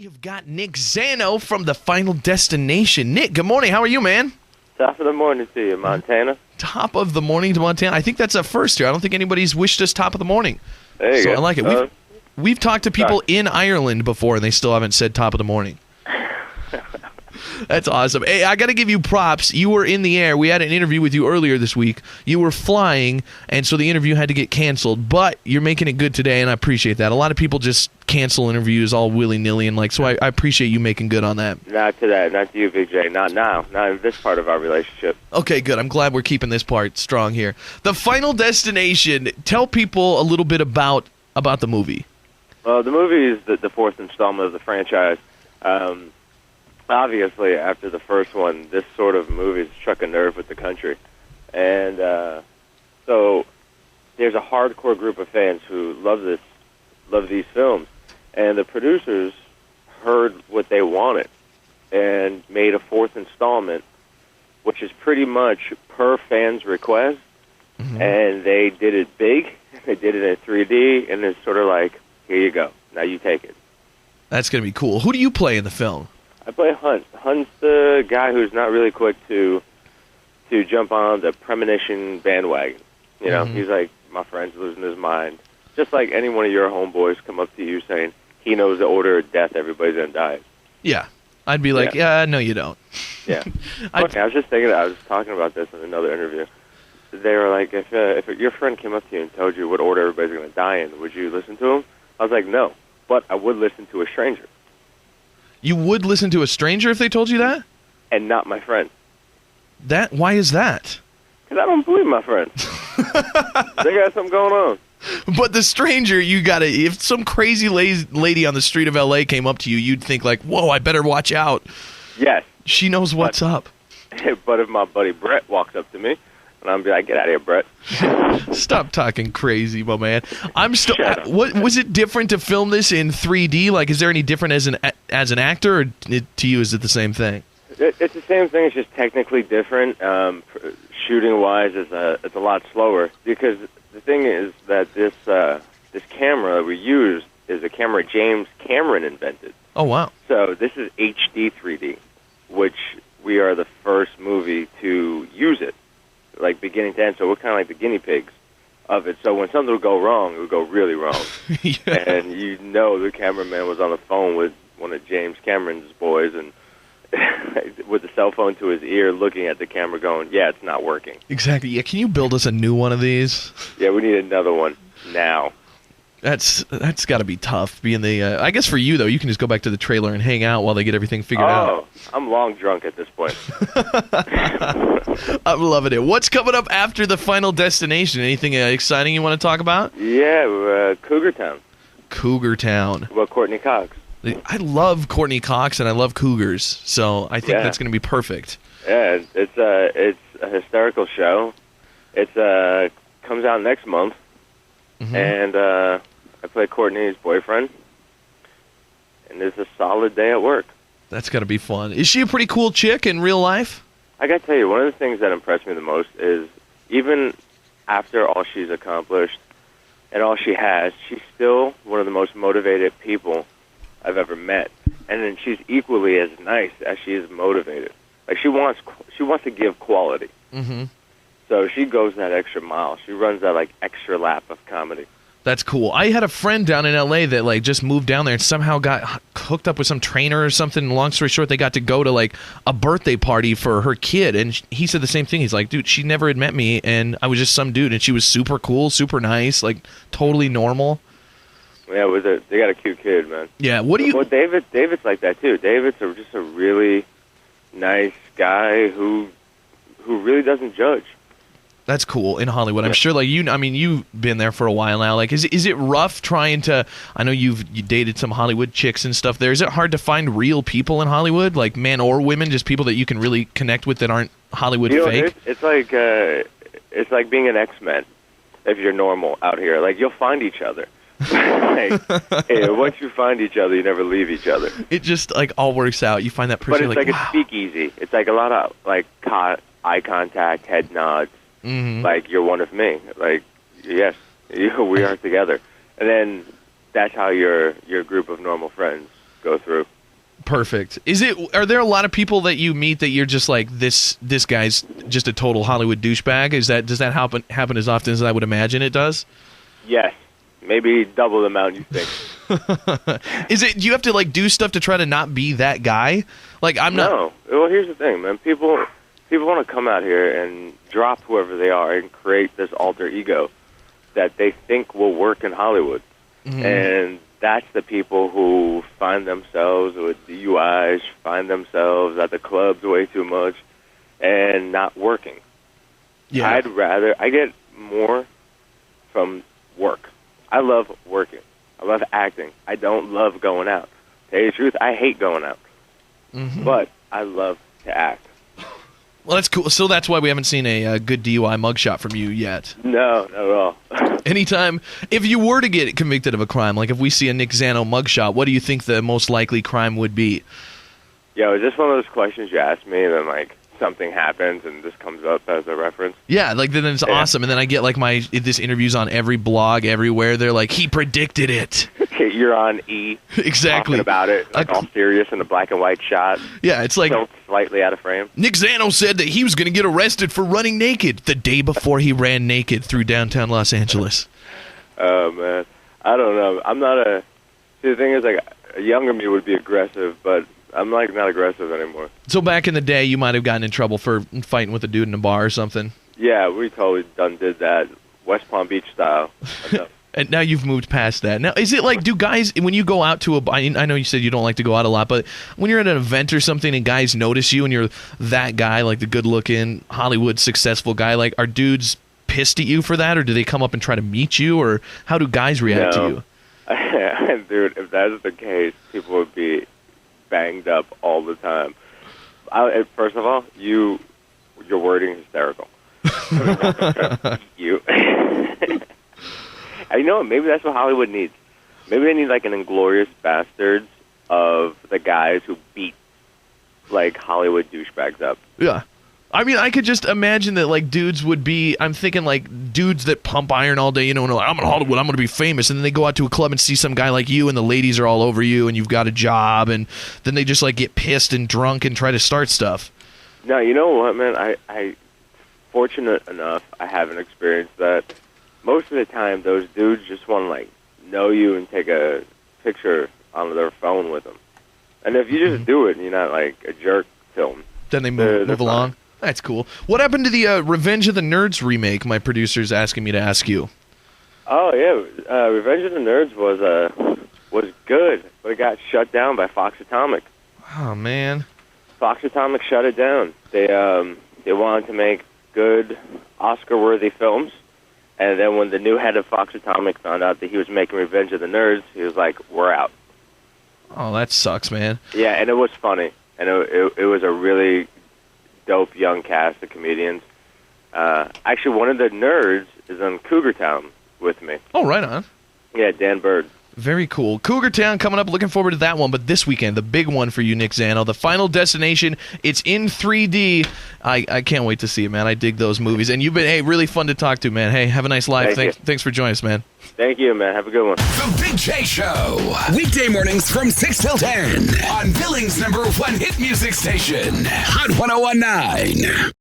We have got Nick Zano from the Final Destination. Nick, good morning. How are you, man? Top of the morning to you, Montana. Top of the morning to Montana. I think that's a first here. I don't think anybody's wished us top of the morning. There you go. I like it. We've talked to people in Ireland before, and they still haven't said top of the morning. That's awesome. Hey, I got to give you props. You were in the air. We had an interview with you earlier this week. You were flying, and so the interview had to get canceled. But you're making it good today, and I appreciate that. A lot of people just cancel interviews all willy-nilly, and so I appreciate you making good on that. Not to that. Not to you, Big J. Not now. Not in this part of our relationship. Okay, good. I'm glad we're keeping this part strong here. The Final Destination. Tell people a little bit about the movie. Well, the movie is the fourth installment of the franchise. Obviously, after the first one, this sort of movie has struck a nerve with the country. And so there's a hardcore group of fans who love these films. And the producers heard what they wanted and made a fourth installment, which is pretty much per fan's request. Mm-hmm. And they did it big. They did it in 3D, and it's sort of like, here you go. Now you take it. That's going to be cool. Who do you play in the film? I play Hunt. Hunt's the guy who's not really quick to jump on the premonition bandwagon. You know, He's like, my friend's losing his mind. Just like any one of your homeboys come up to you saying he knows the order of death, everybody's going to die. Yeah. I'd be like, yeah, no, you don't. Yeah. Okay, I was just thinking, I was talking about this in another interview. They were like, if your friend came up to you and told you what order everybody's going to die in, would you listen to him? I was like, no, but I would listen to a stranger. You would listen to a stranger if they told you that? And not my friend. Why is that? Because I don't believe my friend. They got something going on. But the stranger, if some crazy lady on the street of L.A. came up to you, you'd think like, whoa, I better watch out. Yes. She knows what's up. But if my buddy Brett walks up to me, and I'm be like, get out of here, Brett. Stop talking crazy, my man. I'm still. What was it different to film this in 3D? Like, is there any different as an actor, or to you is it the same thing? It's the same thing. It's just technically different. Shooting wise, it's a lot slower because the thing is that this camera that we used is a camera James Cameron invented. Oh wow! So this is HD 3D, which we are the first movie to use it. Like beginning to end, so we're kind of like the guinea pigs of it. So when something would go wrong, it would go really wrong. Yeah. And the cameraman was on the phone with one of James Cameron's boys and with the cell phone to his ear looking at the camera going, yeah, it's not working. Exactly. Yeah, can you build us a new one of these? Yeah, we need another one now. That's got to be tough. Being I guess for you though, you can just go back to the trailer and hang out while they get everything figured out. Oh, I'm long drunk at this point. I'm loving it. What's coming up after the Final Destination? Anything exciting you want to talk about? Yeah, Cougar Town. Cougar Town. Well, Courtney Cox. I love Courtney Cox and I love Cougars, so I think that's going to be perfect. Yeah, it's a hysterical show. It comes out next month, and I play Courtney's boyfriend, and it's a solid day at work. That's got to be fun. Is she a pretty cool chick in real life? I got to tell you, one of the things that impressed me the most is even after all she's accomplished and all she has, she's still one of the most motivated people I've ever met. And then she's equally as nice as she is motivated. Like she wants to give quality. Mm-hmm. So she goes that extra mile. She runs that like extra lap of comedy. That's cool. I had a friend down in L.A. that like just moved down there and somehow got hooked up with some trainer or something. Long story short, they got to go to like a birthday party for her kid, and he said the same thing. He's like, dude, she never had met me, and I was just some dude, and she was super cool, super nice, like totally normal. Yeah, they got a cute kid, man. Yeah, what do you? Well, David's like that too. David's just a really nice guy who really doesn't judge. That's cool in Hollywood. I'm sure, like you've been there for a while now. Like, is it rough trying to? I know you dated some Hollywood chicks and stuff. There, is it hard to find real people in Hollywood, like men or women, just people that you can really connect with that aren't Hollywood fake? It's like being an X-Men if you're normal out here. Like you'll find each other. Once you find each other, you never leave each other. It just like all works out. You find that person. But it's like wow. A speakeasy. It's like a lot of like eye contact, head nods. Mm-hmm. Like you're one of me. Like yes, we are together. And then that's how your group of normal friends go through. Perfect. Are there a lot of people that you meet that you're just like, this guy's just a total Hollywood douchebag? Does that happen as often as I would imagine it does? Yes. Maybe double the amount you think. Do you have to like do stuff to try to not be that guy? Like I'm not. No. Well, here's the thing, man. People want to come out here and drop whoever they are and create this alter ego that they think will work in Hollywood. Mm-hmm. And that's the people who find themselves with DUIs, find themselves at the clubs way too much, and not working. Yeah. I get more from work. I love working. I love acting. I don't love going out. To tell you the truth, I hate going out. Mm-hmm. But I love to act. Well, that's cool. So that's why we haven't seen a good DUI mugshot from you yet. No, not at all. Anytime, if you were to get convicted of a crime, like if we see a Nick Zano mugshot, what do you think the most likely crime would be? Yeah, is this one of those questions you ask me and then, like, something happens and this comes up as a reference? Yeah, like then it's awesome. And then I get like this interview's on every blog everywhere. They're like, he predicted it. You're on E. Exactly. Talking about it, like all serious in a black and white shot. Yeah, it's like slightly out of frame. Nick Zano said that he was going to get arrested for running naked the day before he ran naked through downtown Los Angeles. Oh, man. I don't know. I'm not a... See, the thing is, like, a younger me would be aggressive, but I'm, like, not aggressive anymore. So back in the day, you might have gotten in trouble for fighting with a dude in a bar or something? Yeah, we totally did that. West Palm Beach style. And now you've moved past that. Now, is it like, do guys, when you go out to I know you said you don't like to go out a lot, but when you're at an event or something and guys notice you and you're that guy, like the good-looking Hollywood successful guy, like, are dudes pissed at you for that, or do they come up and try to meet you, or how do guys react to you? Dude, if that's the case, people would be banged up all the time. First of all, your wording is hysterical. You. You know what? Maybe that's what Hollywood needs. Maybe they need like an Inglourious Bastards of the guys who beat like Hollywood douchebags up. Yeah. I mean, I could just imagine that like dudes would be, I'm thinking like dudes that pump iron all day, you know, and they're like, I'm in Hollywood, I'm going to be famous. And then they go out to a club and see some guy like you and the ladies are all over you and you've got a job. And then they just like get pissed and drunk and try to start stuff. No, you know what, man? I fortunate enough, I haven't experienced that. Most of the time, those dudes just want to, like, know you and take a picture on their phone with them. And if you just do it and you're not, like, a jerk to them, then they move along. That's cool. What happened to the Revenge of the Nerds remake my producer's asking me to ask you? Oh, yeah. Revenge of the Nerds was good, but it got shut down by Fox Atomic. Oh, man. Fox Atomic shut it down. They wanted to make good Oscar-worthy films. And then when the new head of Fox Atomic found out that he was making Revenge of the Nerds, he was like, we're out. Oh, that sucks, man. Yeah, and it was funny. And it was a really dope young cast of comedians. Actually, one of the nerds is on Cougar Town with me. Oh, right on. Yeah, Dan Bird. Very cool. Cougar Town coming up. Looking forward to that one. But this weekend, the big one for you, Nick Zano, The Final Destination. It's in 3D. I can't wait to see it, man. I dig those movies. And you've been, really fun to talk to, man. Hey, have a nice life. Thanks for joining us, man. Thank you, man. Have a good one. The Big J Show. Weekday mornings from 6 till 10 on Billings' #1 hit music station, Hot 101.9.